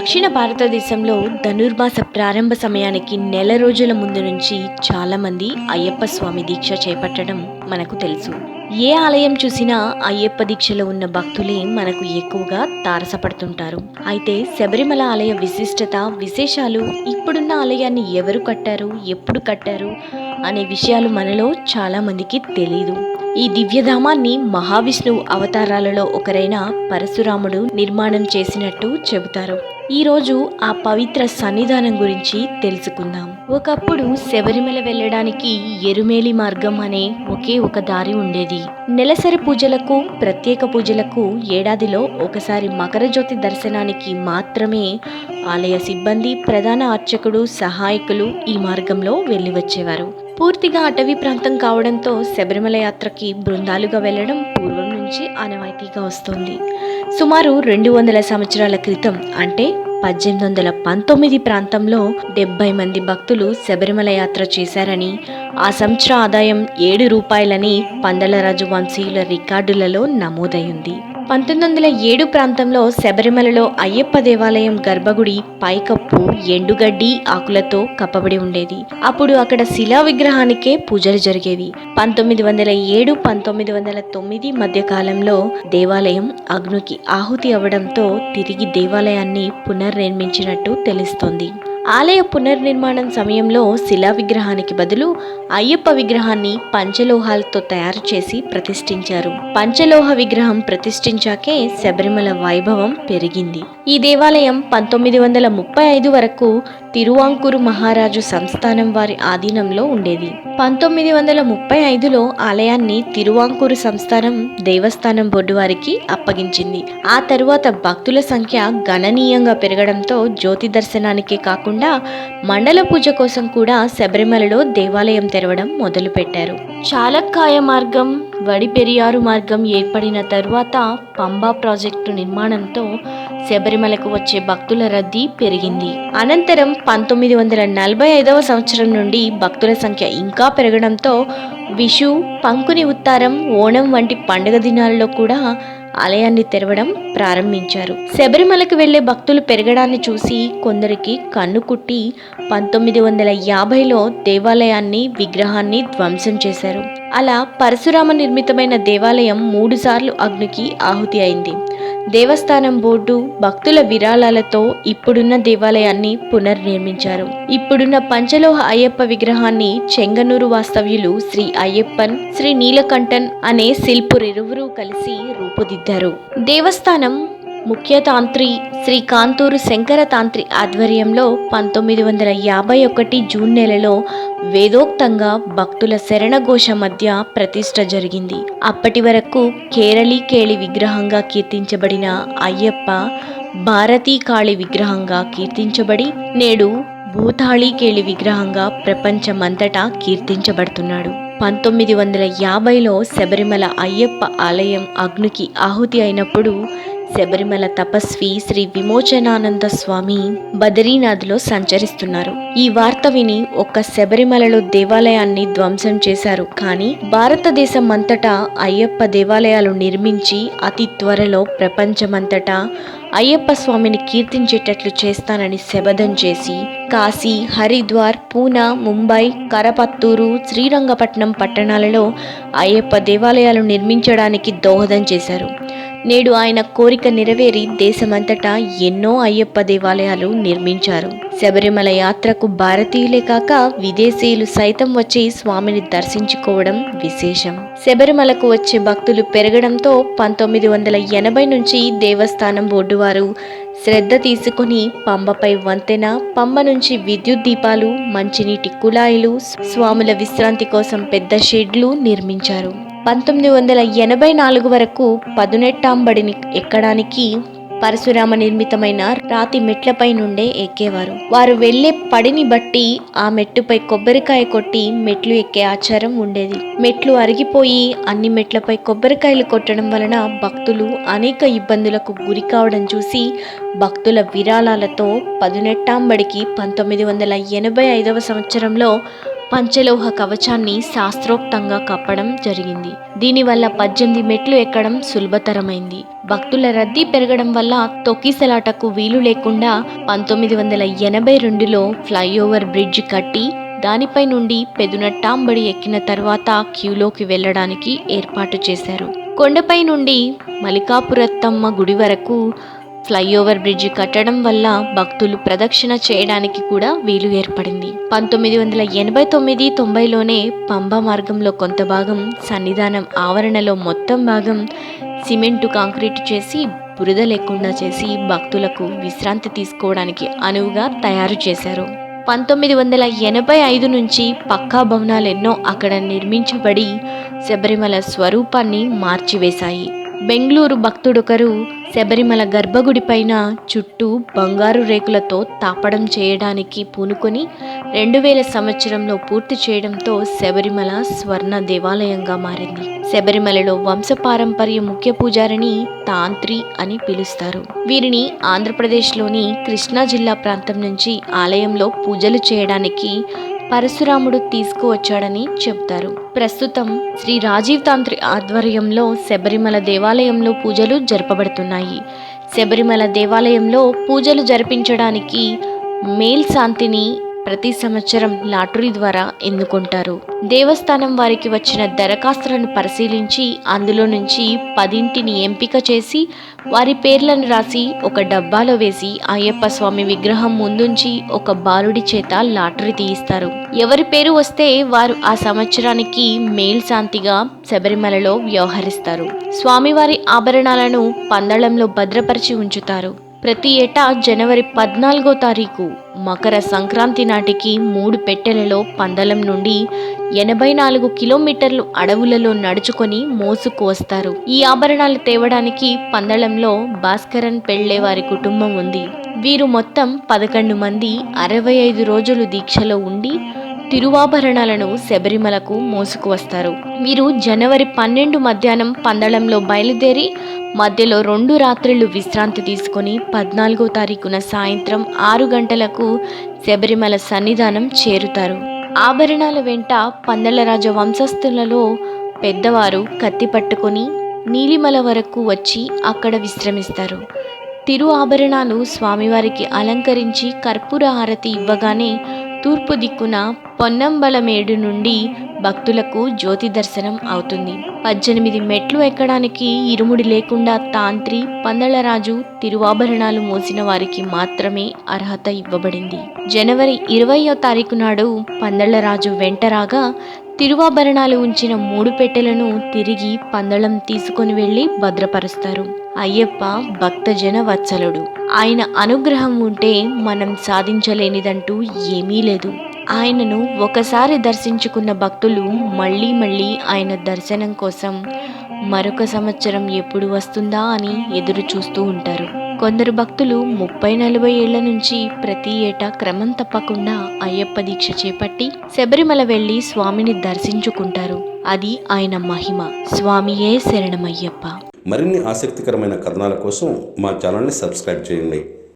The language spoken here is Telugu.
దక్షిణ భారతదేశంలో ధనుర్మాస ప్రారంభ సమయానికి నెల రోజుల ముందు నుంచి చాలామంది అయ్యప్ప స్వామి దీక్ష చేపట్టడం మనకు తెలుసు. ఏ ఆలయం చూసినా అయ్యప్ప దీక్షలో ఉన్న భక్తులే మనకు ఎక్కువగా తారసపడుతుంటారు. అయితే శబరిమల ఆలయ విశిష్టత, విశేషాలు, ఇప్పుడున్న ఆలయాన్ని ఎవరు కట్టారు, ఎప్పుడు కట్టారు అనే విషయాలు మనలో చాలా మందికి తెలియదు. ఈ దివ్యధామాన్ని మహావిష్ణువు అవతారాలలో ఒకరైన పరశురాముడు నిర్మాణం చేసినట్టు చెబుతారు. ఈరోజు ఆ పవిత్ర సన్నిధానం గురించి తెలుసుకుందాం. ఒకప్పుడు శబరిమల వెళ్ళడానికి ఎరుమేలి మార్గం అనే ఒకే ఒక దారి ఉండేది. నెలసరి పూజలకు, ప్రత్యేక పూజలకు ఏడాదిలో ఒకసారి మకర జ్యోతి దర్శనానికి మాత్రమే ఆలయ సిబ్బంది, ప్రధాన అర్చకుడు, సహాయకులు ఈ మార్గంలో వెళ్ళి వచ్చేవారు. పూర్తిగా అటవీ ప్రాంతం కావడంతో శబరిమల యాత్రకి బృందాలుగా వెళ్లడం పూర్వం నుంచి ఆనవాయితీగా వస్తుంది. సుమారు 200 సంవత్సరాల క్రితం అంటే 1819 ప్రాంతంలో 70 మంది భక్తులు శబరిమల యాత్ర చేశారని, ఆ సంవత్సర ఆదాయం 7 రూపాయలని పందలరాజు వంశీయుల రికార్డులలో నమోదైంది. 1907 ప్రాంతంలో శబరిమలలో అయ్యప్ప దేవాలయం గర్భగుడి పైకప్పు ఎండుగడ్డి ఆకులతో కప్పబడి ఉండేది. అప్పుడు అక్కడ శిలా విగ్రహానికే పూజలు జరిగేవి. 1907, 1909 మధ్య కాలంలో దేవాలయం అగ్నికి ఆహుతి అవ్వడంతో తిరిగి దేవాలయాన్ని పునర్నిర్మించినట్టు తెలుస్తోంది. ఆలయ పునర్నిర్మాణం సమయంలో శిలా విగ్రహానికి బదులు అయ్యప్ప విగ్రహాన్ని పంచలోహాలతో తయారు చేసి ప్రతిష్ఠించారు. పంచలోహ విగ్రహం ప్రతిష్ఠించాకే శబరిమల వైభవం పెరిగింది. ఈ దేవాలయం 1935 వరకు తిరువాంకూరు మహారాజు సంస్థానం వారి ఆధీనంలో ఉండేది. 1935లో ఆలయాన్ని తిరువాంకూరు సంస్థానం దేవస్థానం బోర్డు వారికి అప్పగించింది. ఆ తరువాత భక్తుల సంఖ్య గణనీయంగా పెరగడంతో జ్యోతి దర్శనానికే కాకుండా మండల పూజ కోసం కూడా శబరిమలలో దేవాలయం తెరవడం మొదలుపెట్టారు. చాలక్కాయ మార్గం, వడిపెరియారు మార్గం ఏర్పడిన తరువాత పంబా ప్రాజెక్టు నిర్మాణంతో శబరిమలకు వచ్చే భక్తుల రద్దీ పెరిగింది. అనంతరం 1945వ సంవత్సరం నుండి భక్తుల సంఖ్య ఇంకా పెరగడంతో విషు, పంకుని ఉత్తారం, ఓణం వంటి పండుగ దినాల్లో కూడా ఆలయాన్ని తెరవడం ప్రారంభించారు. శబరిమలకు వెళ్లే భక్తులు పెరగడాన్ని చూసి కొందరికి కన్ను కుట్టి 1950లో దేవాలయాన్ని, విగ్రహాన్ని ధ్వంసం చేశారు. అలా పరశురామ నిర్మితమైన దేవాలయం 3 సార్లు అగ్నికి ఆహుతి అయింది. దేవస్థానం బోర్డు భక్తుల విరాళాలతో ఇప్పుడున్న దేవాలయాన్ని పునర్నిర్మించారు. ఇప్పుడున్న పంచలోహ అయ్యప్ప విగ్రహాన్ని చెంగనూరు వాస్తవ్యులు శ్రీ అయ్యప్పన్, శ్రీ నీలకంఠన్ అనే శిల్పురిరువురు కలిసి రూపుదిద్దారు. దేవస్థానం ముఖ్య తాంత్రి శ్రీ కాంతూరు శంకర తాంత్రి ఆధ్వర్యంలో 1951 జూన్ నెలలో వేదోక్తంగా భక్తుల శరణఘోష మధ్య ప్రతిష్ఠ జరిగింది. అప్పటి వరకు కేరళీకేళి విగ్రహంగా కీర్తించబడిన అయ్యప్ప భారతీకాళి విగ్రహంగా కీర్తించబడి నేడు భూతాళీకేళి విగ్రహంగా ప్రపంచమంతటా కీర్తించబడుతున్నాడు. 1950లో శబరిమల అయ్యప్ప ఆలయం అగ్నికి ఆహుతి అయినప్పుడు శబరిమల తపస్వి శ్రీ విమోచనానంద స్వామి బదరీనాథ్లో సంచరిస్తున్నారు. ఈ వార్త విని ఒక్క శబరిమలలో దేవాలయాన్ని ధ్వంసం చేశారు. కానీ భారతదేశం అంతటా అయ్యప్ప దేవాలయాలు నిర్మించి అతి త్వరలో ప్రపంచమంతటా అయ్యప్ప స్వామిని కీర్తించేటట్లు చేస్తానని శపథం చేసి కాశీ, హరిద్వార్, పూనా, ముంబై, కరపత్తూరు, శ్రీరంగపట్నం పట్టణాలలో అయ్యప్ప దేవాలయాలు నిర్మించడానికి దోహదం చేశారు. నేడు ఆయన కోరిక నెరవేరి దేశమంతటా ఎన్నో అయ్యప్ప దేవాలయాలు నిర్మించారు. శబరిమల యాత్రకు భారతీయులే కాక విదేశీయులు సైతం వచ్చి స్వామిని దర్శించుకోవడం విశేషం. శబరిమలకు వచ్చే భక్తులు పెరగడంతో 1980 నుంచి దేవస్థానం బోర్డు వారు శ్రద్ధ తీసుకుని పంబపై వంతెన, పంబ నుంచి విద్యుత్ దీపాలు, మంచినీటి కుళాయిలు, స్వాముల విశ్రాంతి కోసం పెద్ద షెడ్లు నిర్మించారు. 1984 వరకు పదునెట్టాంబడిని ఎక్కడానికి పరశురామ నిర్మితమైన రాతి మెట్లపై నుండే ఎక్కేవారు. వారు వెళ్లే పడిని బట్టి ఆ మెట్టుపై కొబ్బరికాయ కొట్టి మెట్లు ఎక్కే ఆచారం ఉండేది. మెట్లు అరిగిపోయి అన్ని మెట్లపై కొబ్బరికాయలు కొట్టడం వలన భక్తులు అనేక ఇబ్బందులకు గురి కావడం చూసి భక్తుల విరాళాలతో పదునెట్టాంబడికి 1985వ సంవత్సరంలో పంచలోహ కవచాన్ని శాస్త్రోక్తంగా కప్పడం జరిగింది. దీనివల్ల 18 మెట్లు ఎక్కడం సులభతరమైంది. భక్తుల రద్దీ పెరగడం వల్ల తొక్కిసలాటకు వీలు లేకుండా 1982లో ఫ్లైఓవర్ బ్రిడ్జ్ కట్టి దానిపై నుండి పెదునట్టాంబడి ఎక్కిన తర్వాత క్యూలోకి వెళ్లడానికి ఏర్పాటు చేశారు. కొండపై నుండి మలికాపురత్తమ్మ గుడి వరకు ఫ్లైఓవర్ బ్రిడ్జి కట్టడం వల్ల భక్తులు ప్రదక్షిణ చేయడానికి కూడా వీలు ఏర్పడింది. 1989-90లోనే పంబా మార్గంలో కొంత భాగం, సన్నిధానం ఆవరణలో మొత్తం భాగం సిమెంటు కాంక్రీటు చేసి బురద లేకుండా చేసి భక్తులకు విశ్రాంతి తీసుకోవడానికి అనువుగా తయారు చేశారు. 1985 నుంచి పక్కా భవనాలెన్నో అక్కడ నిర్మించబడి శబరిమల స్వరూపాన్ని మార్చివేశాయి. బెంగళూరు భక్తుడొకరు శబరిమల గర్భగుడి పైన చుట్టూ బంగారు రేకులతో తాపడం చేయడానికి పూనుకొని 2000 సంవత్సరంలో పూర్తి చేయడంతో శబరిమల స్వర్ణ దేవాలయంగా మారింది. శబరిమలలో వంశపారంపర్య ముఖ్య పూజారిని తాంత్రి అని పిలుస్తారు. వీరిని ఆంధ్రప్రదేశ్లోని కృష్ణా జిల్లా ప్రాంతం నుంచి ఆలయంలో పూజలు చేయడానికి పరశురాముడు తీసుకువచ్చాడని చెబుతారు. ప్రస్తుతం శ్రీ రాజీవ్ తాంత్రి ఆధ్వర్యంలో శబరిమల దేవాలయంలో పూజలు జరపబడుతున్నాయి. శబరిమల దేవాలయంలో పూజలు జరిపించడానికి మేల్ శాంతిని ప్రతి సంవత్సరం లాటరీ ద్వారా ఎన్నుకుంటారు. దేవస్థానం వారికి వచ్చిన దరఖాస్తులను పరిశీలించి అందులో నుంచి 10ని ఎంపిక చేసి వారి పేర్లను రాసి ఒక డబ్బాలో వేసి అయ్యప్ప స్వామి విగ్రహం ముందుంచి ఒక బాలుడి చేత లాటరీ తీయిస్తారు. ఎవరి పేరు వస్తే వారు ఆ సంవత్సరానికి మేల్ శాంతిగా శబరిమలలో వ్యవహరిస్తారు. స్వామివారి ఆభరణాలను పందళంలో భద్రపరిచి ఉంచుతారు. ప్రతి ఏటా జనవరి 14వ తారీఖు మకర సంక్రాంతి నాటికి 3 పెట్టెలలో పందలం నుండి 84 కిలోమీటర్లు అడవులలో నడుచుకొని మోసుకు వస్తారు. ఈ ఆభరణాలు తేవడానికి పందళంలో భాస్కరన్ పెళ్లే వారి కుటుంబం ఉంది. వీరు మొత్తం 11 మంది 65 రోజులు దీక్షలో ఉండి తిరువాభరణాలను శబరిమలకు మోసుకు వస్తారు. వీరు జనవరి 12 మధ్యాహ్నం పందళంలో బయలుదేరి మధ్యలో 2 రాత్రులు విశ్రాంతి తీసుకొని 14వ తారీఖున సాయంత్రం 6 గంటలకు శబరిమల సన్నిధానం చేరుతారు. ఆభరణాల వెంట పందళ్ళరాజ వంశస్థులలో పెద్దవారు కత్తి పట్టుకొని నీలిమల వరకు వచ్చి అక్కడ విశ్రమిస్తారు. తిరు ఆభరణాలు స్వామివారికి అలంకరించి కర్పూర హారతి ఇవ్వగానే తూర్పు దిక్కున పొన్నంబలమేడు నుండి భక్తులకు జ్యోతి దర్శనం అవుతుంది. 18 మెట్లు ఎక్కడానికి ఇరుముడి లేకుండా తాంత్రి, పందళ్ళరాజు తిరువాభరణాలు మోసిన వారికి మాత్రమే అర్హత ఇవ్వబడింది. జనవరి 20వ తారీఖు నాడు పందళ్ళరాజు వెంటరాగా తిరువాభరణాలు ఉంచిన 3 పెట్టెలను తిరిగి పందళం తీసుకొని వెళ్లి భద్రపరుస్తారు. అయ్యప్ప భక్తజన వత్సలుడు. ఆయన అనుగ్రహం ఉంటే మనం సాధించలేనిదంటూ ఏమీ లేదు. ఆయనను ఒకసారి దర్శించుకున్న భక్తులు మళ్ళీ మళ్ళీ ఆయన దర్శనం కోసం మరొక సంవత్సరం ఎప్పుడు వస్తుందా అని ఎదురు చూస్తూ ఉంటారు. కొందరు భక్తులు 30-40 ఏళ్ల నుంచి ప్రతి ఏటా క్రమం తప్పకుండా అయ్యప్ప దీక్ష చేపట్టి శబరిమల వెళ్లి స్వామిని దర్శించుకుంటారు. అది ఆయన మహిమ. స్వామియే శరణమయ్యప్ప. మరిన్ని ఆసక్తికరమైన కథనాల కోసం మా ఛానల్ని సబ్స్క్రైబ్ చేయండి.